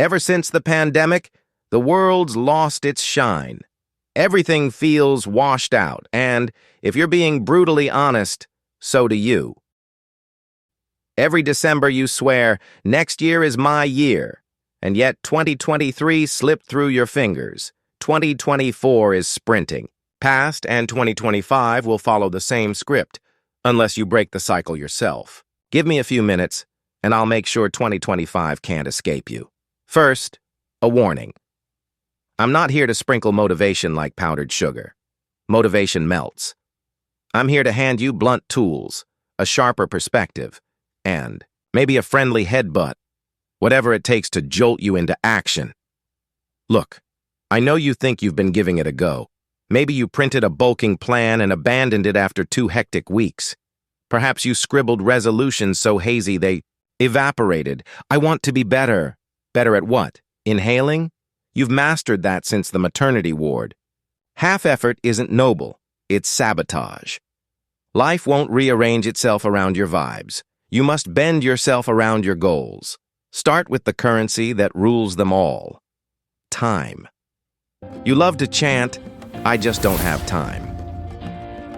Ever since the pandemic, the world's lost its shine. Everything feels washed out, and, if you're being brutally honest, so do you. Every December you swear, next year is my year, and yet 2023 slipped through your fingers. 2024 is sprinting. Past and 2025 will follow the same script, unless you break the cycle yourself. Give me a few minutes, and I'll make sure 2025 can't escape you. First, a warning. I'm not here to sprinkle motivation like powdered sugar. Motivation melts. I'm here to hand you blunt tools, a sharper perspective, and maybe a friendly headbutt, whatever it takes to jolt you into action. Look, I know you think you've been giving it a go. Maybe you printed a bulking plan and abandoned it after 2 hectic weeks. Perhaps you scribbled resolutions so hazy they evaporated. I want to be better. Better at what? Inhaling? You've mastered that since the maternity ward. Half effort isn't noble. It's sabotage. Life won't rearrange itself around your vibes. You must bend yourself around your goals. Start with the currency that rules them all. Time. You love to chant, "I just don't have time."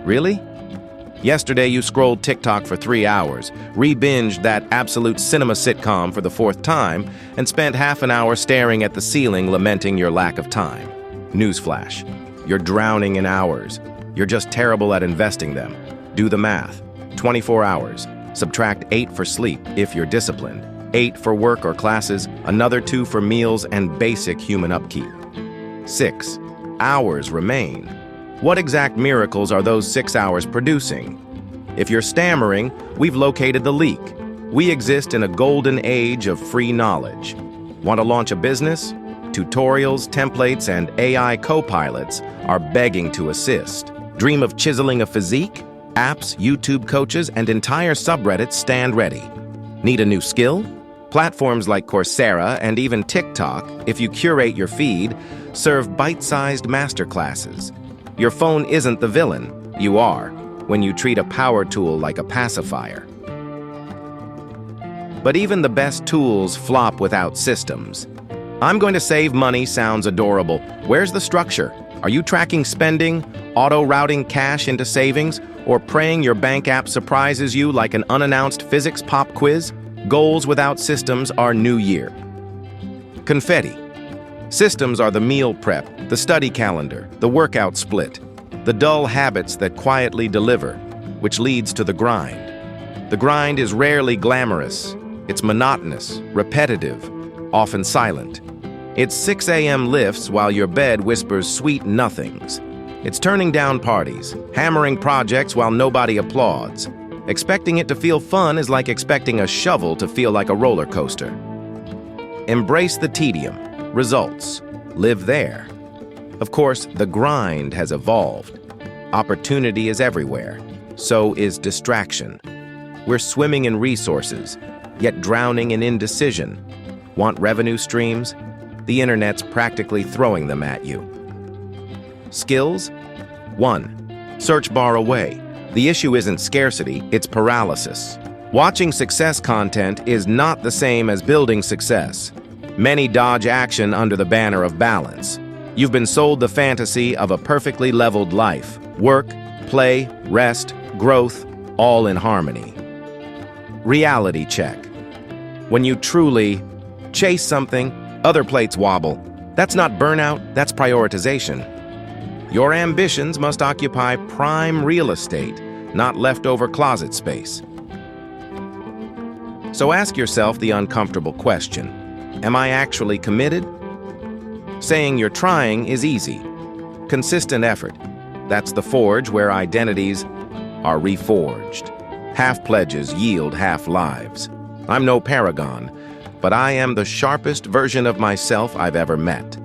Really? Yesterday you scrolled TikTok for 3 hours, re-binged that absolute cinema sitcom for the 4th time, and spent half an hour staring at the ceiling lamenting your lack of time. Newsflash. You're drowning in hours. You're just terrible at investing them. Do the math. 24 hours. Subtract 8 for sleep if you're disciplined. 8 for work or classes, another 2 for meals and basic human upkeep. 6 hours remain. What exact miracles are those 6 hours producing? If you're stammering, we've located the leak. We exist in a golden age of free knowledge. Want to launch a business? Tutorials, templates, and AI co-pilots are begging to assist. Dream of chiseling a physique? Apps, YouTube coaches, and entire subreddits stand ready. Need a new skill? Platforms like Coursera and even TikTok, if you curate your feed, serve bite-sized masterclasses. Your phone isn't the villain. You are, when you treat a power tool like a pacifier. But even the best tools flop without systems. I'm going to save money sounds adorable. Where's the structure? Are you tracking spending, auto-routing cash into savings, or praying your bank app surprises you like an unannounced physics pop quiz? Goals without systems are New Year. Confetti. Systems are the meal prep, the study calendar, the workout split, the dull habits that quietly deliver, which leads to the grind. The grind is rarely glamorous. It's monotonous, repetitive, often silent. It's 6 a.m. lifts while your bed whispers sweet nothings. It's turning down parties, hammering projects while nobody applauds. Expecting it to feel fun is like expecting a shovel to feel like a roller coaster. Embrace the tedium. Results. Live there. Of course, the grind has evolved. Opportunity is everywhere. So is distraction. We're swimming in resources, yet drowning in indecision. Want revenue streams? The internet's practically throwing them at you. Skills? 1. Search bar away. The issue isn't scarcity, it's paralysis. Watching success content is not the same as building success. Many dodge action under the banner of balance. You've been sold the fantasy of a perfectly leveled life. Work, play, rest, growth, all in harmony. Reality check. When you truly chase something, other plates wobble. That's not burnout, that's prioritization. Your ambitions must occupy prime real estate, not leftover closet space. So ask yourself the uncomfortable question. Am I actually committed? Saying you're trying is easy. Consistent effort. That's the forge where identities are reforged. Half pledges yield half lives. I'm no paragon, but I am the sharpest version of myself I've ever met.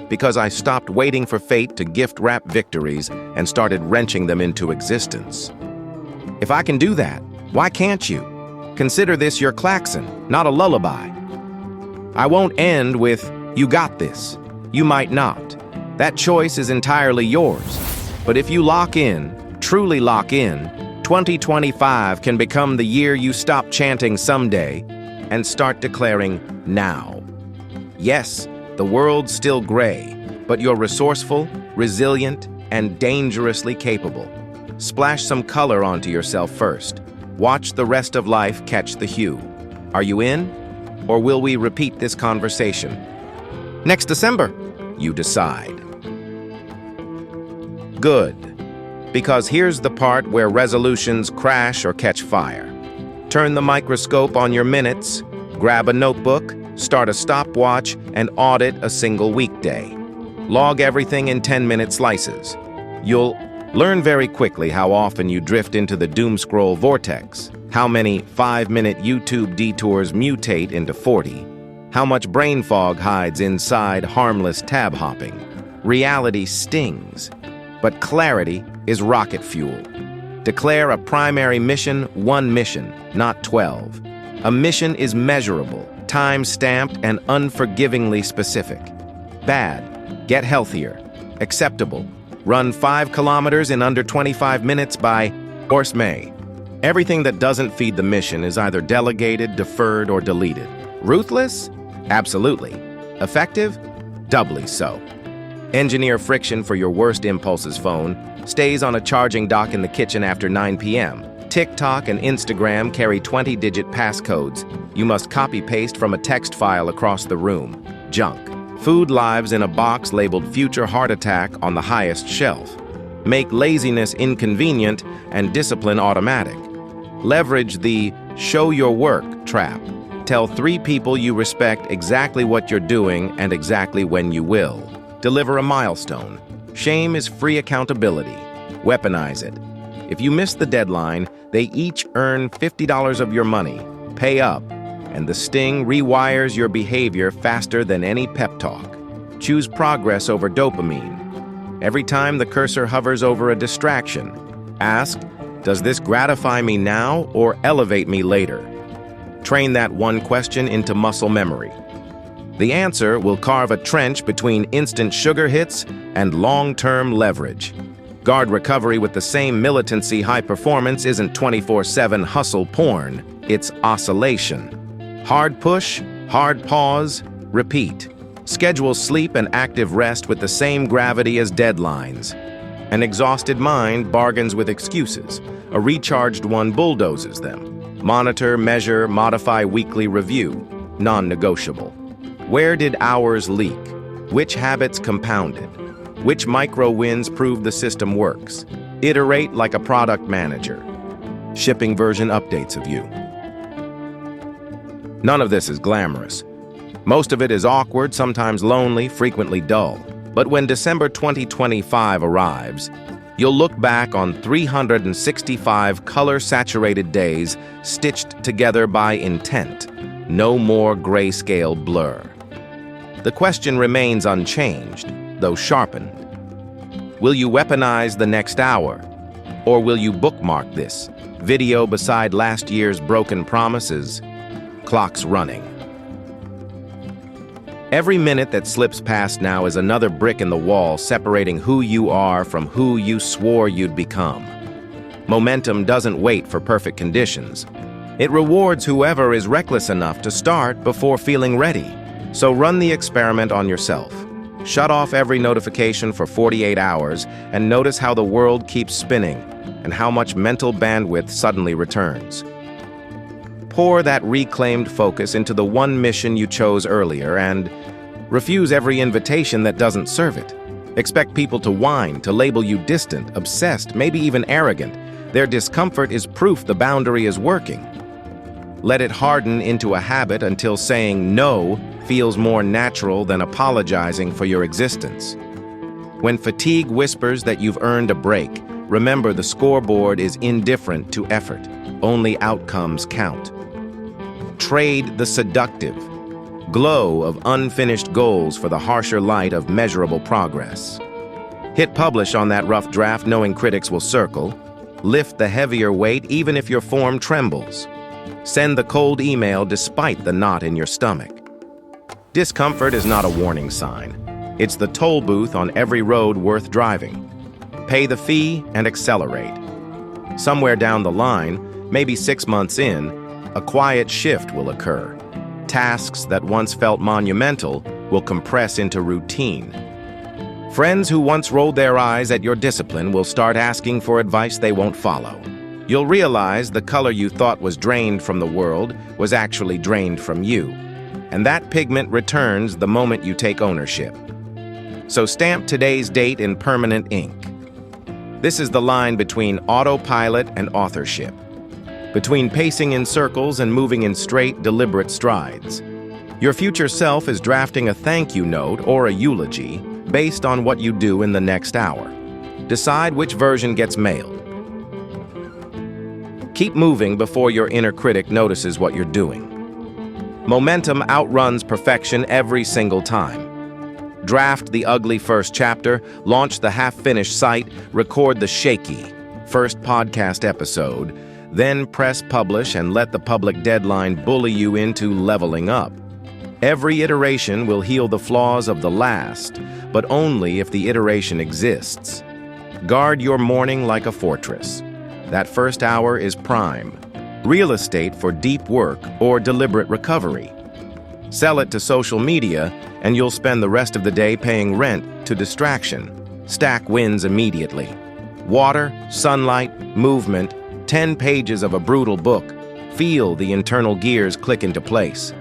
Because I stopped waiting for fate to gift-wrap victories and started wrenching them into existence. If I can do that, why can't you? Consider this your klaxon, not a lullaby. I won't end with, "You got this." You might not. That choice is entirely yours. But if you lock in, truly lock in, 2025 can become the year you stop chanting someday and start declaring now. Yes, the world's still gray, but you're resourceful, resilient, and dangerously capable. Splash some color onto yourself first. Watch the rest of life catch the hue. Are you in? Or will we repeat this conversation? Next December, you decide. Good. Because here's the part where resolutions crash or catch fire. Turn the microscope on your minutes, grab a notebook, start a stopwatch, and audit a single weekday. Log everything in 10-minute slices. You'll learn very quickly how often you drift into the doom-scroll vortex, how many 5-minute YouTube detours mutate into 40, how much brain fog hides inside harmless tab hopping. Reality stings, but clarity is rocket fuel. Declare a primary mission, one mission, not 12. A mission is measurable, time-stamped, and unforgivingly specific. Bad, get healthier. Acceptable, run 5 kilometers in under 25 minutes by Horse May. Everything that doesn't feed the mission is either delegated, deferred, or deleted. Ruthless? Absolutely. Effective? Doubly so. Engineer friction for your worst impulses phone, stays on a charging dock in the kitchen after 9 p.m. TikTok and Instagram carry 20-digit passcodes you must copy-paste from a text file across the room. Junk. Food lives in a box labeled future heart attack on the highest shelf. Make laziness inconvenient and discipline automatic. Leverage the show your work trap. Tell 3 people you respect exactly what you're doing and exactly when you will. Deliver a milestone. Shame is free accountability. Weaponize it. If you miss the deadline, they each earn $50 of your money. Pay up, and the sting rewires your behavior faster than any pep talk. Choose progress over dopamine. Every time the cursor hovers over a distraction, ask, does this gratify me now or elevate me later? Train that one question into muscle memory. The answer will carve a trench between instant sugar hits and long-term leverage. Guard recovery with the same militancy. High performance isn't 24/7 hustle porn, it's oscillation. Hard push, hard pause, repeat. Schedule sleep and active rest with the same gravity as deadlines. An exhausted mind bargains with excuses. A recharged one bulldozes them. Monitor, measure, modify weekly review. Non-negotiable. Where did hours leak? Which habits compounded? Which micro wins prove the system works? Iterate like a product manager. Shipping version updates of you. None of this is glamorous. Most of it is awkward, sometimes lonely, frequently dull. But when December 2025 arrives, you'll look back on 365 color-saturated days stitched together by intent. No more grayscale blur. The question remains unchanged, though sharpened. Will you weaponize the next hour? Or will you bookmark this video beside last year's broken promises? Clock's running. Every minute that slips past now is another brick in the wall separating who you are from who you swore you'd become. Momentum doesn't wait for perfect conditions. It rewards whoever is reckless enough to start before feeling ready. So run the experiment on yourself. Shut off every notification for 48 hours and notice how the world keeps spinning and how much mental bandwidth suddenly returns. Pour that reclaimed focus into the one mission you chose earlier and refuse every invitation that doesn't serve it. Expect people to whine, to label you distant, obsessed, maybe even arrogant. Their discomfort is proof the boundary is working. Let it harden into a habit until saying no feels more natural than apologizing for your existence. When fatigue whispers that you've earned a break, remember the scoreboard is indifferent to effort. Only outcomes count. Trade the seductive glow of unfinished goals for the harsher light of measurable progress. Hit publish on that rough draft knowing critics will circle. Lift the heavier weight even if your form trembles. Send the cold email despite the knot in your stomach. Discomfort is not a warning sign. It's the toll booth on every road worth driving. Pay the fee and accelerate. Somewhere down the line, maybe 6 months in, a quiet shift will occur. Tasks that once felt monumental will compress into routine. Friends who once rolled their eyes at your discipline will start asking for advice they won't follow. You'll realize the color you thought was drained from the world was actually drained from you, and that pigment returns the moment you take ownership. So stamp today's date in permanent ink. This is the line between autopilot and authorship, between pacing in circles and moving in straight, deliberate strides. Your future self is drafting a thank you note or a eulogy based on what you do in the next hour. Decide which version gets mailed. Keep moving before your inner critic notices what you're doing. Momentum outruns perfection every single time. Draft the ugly first chapter, launch the half-finished site, record the shaky first podcast episode, then press publish and let the public deadline bully you into leveling up. Every iteration will heal the flaws of the last, but only if the iteration exists. Guard your morning like a fortress. That first hour is prime, real estate for deep work or deliberate recovery. Sell it to social media, and you'll spend the rest of the day paying rent to distraction. Stack wins immediately. Water, sunlight, movement, 10 pages of a brutal book. Feel the internal gears click into place.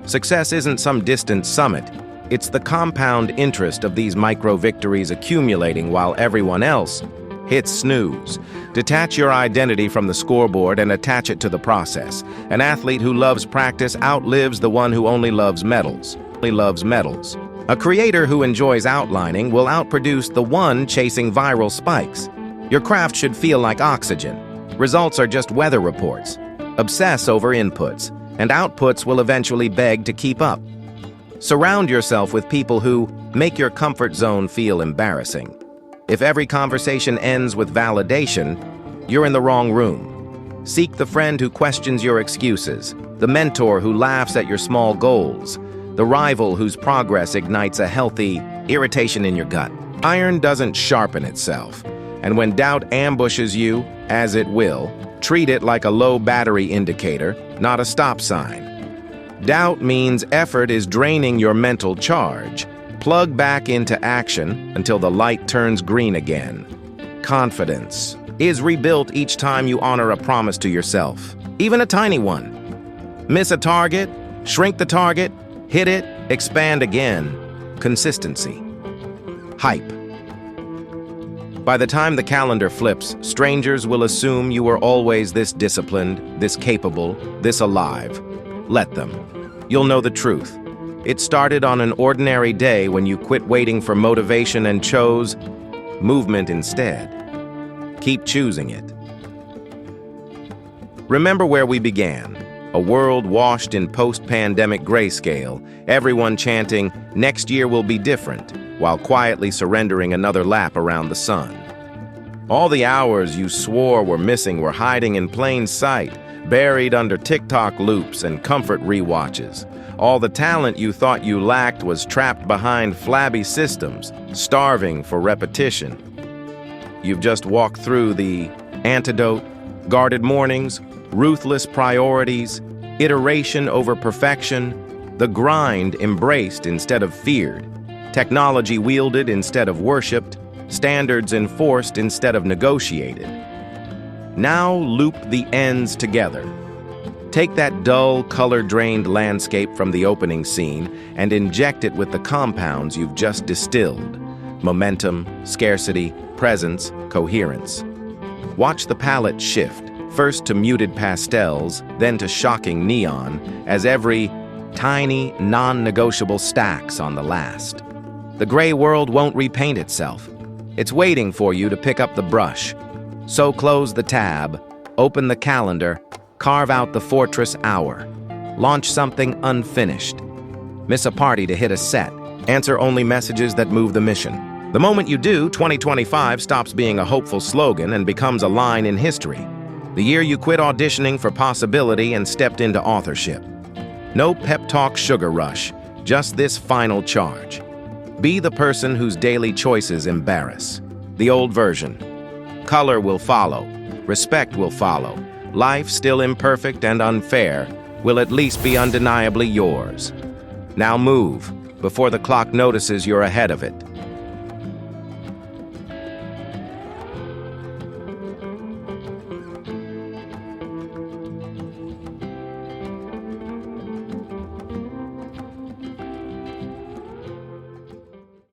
Success isn't some distant summit. It's the compound interest of these micro-victories accumulating while everyone else hits snooze. Detach your identity from the scoreboard and attach it to the process. An athlete who loves practice outlives the one who only loves medals. A creator who enjoys outlining will outproduce the one chasing viral spikes. Your craft should feel like oxygen. Results are just weather reports. Obsess over inputs, and outputs will eventually beg to keep up. Surround yourself with people who make your comfort zone feel embarrassing. If every conversation ends with validation, you're in the wrong room. Seek the friend who questions your excuses, the mentor who laughs at your small goals, the rival whose progress ignites a healthy irritation in your gut. Iron doesn't sharpen itself, and when doubt ambushes you, as it will, treat it like a low battery indicator, not a stop sign. Doubt means effort is draining your mental charge. Plug back into action until the light turns green again. Confidence is rebuilt each time you honor a promise to yourself, even a tiny one. Miss a target, shrink the target, hit it, expand again. Consistency. Hype. By the time the calendar flips, strangers will assume you were always this disciplined, this capable, this alive. Let them. You'll know the truth. It started on an ordinary day when you quit waiting for motivation and chose movement instead. Keep choosing it. Remember where we began. A world washed in post-pandemic grayscale, everyone chanting, "Next year will be different," while quietly surrendering another lap around the sun. All the hours you swore were missing were hiding in plain sight, buried under TikTok loops and comfort rewatches. All the talent you thought you lacked was trapped behind flabby systems, starving for repetition. You've just walked through the antidote, guarded mornings, ruthless priorities, iteration over perfection, the grind embraced instead of feared, technology wielded instead of worshipped, standards enforced instead of negotiated. Now loop the ends together. Take that dull, color-drained landscape from the opening scene and inject it with the compounds you've just distilled: momentum, scarcity, presence, coherence. Watch the palette shift, first to muted pastels, then to shocking neon, as every tiny, non-negotiable stacks on the last. The gray world won't repaint itself. It's waiting for you to pick up the brush. So close the tab, open the calendar, carve out the fortress hour. Launch something unfinished. Miss a party to hit a set. Answer only messages that move the mission. The moment you do, 2025 stops being a hopeful slogan and becomes a line in history. The year you quit auditioning for possibility and stepped into authorship. No pep talk sugar rush, just this final charge. Be the person whose daily choices embarrass. The old version. Color will follow. Respect will follow. Life, still imperfect and unfair, will at least be undeniably yours. Now move. before the clock notices you're ahead of it.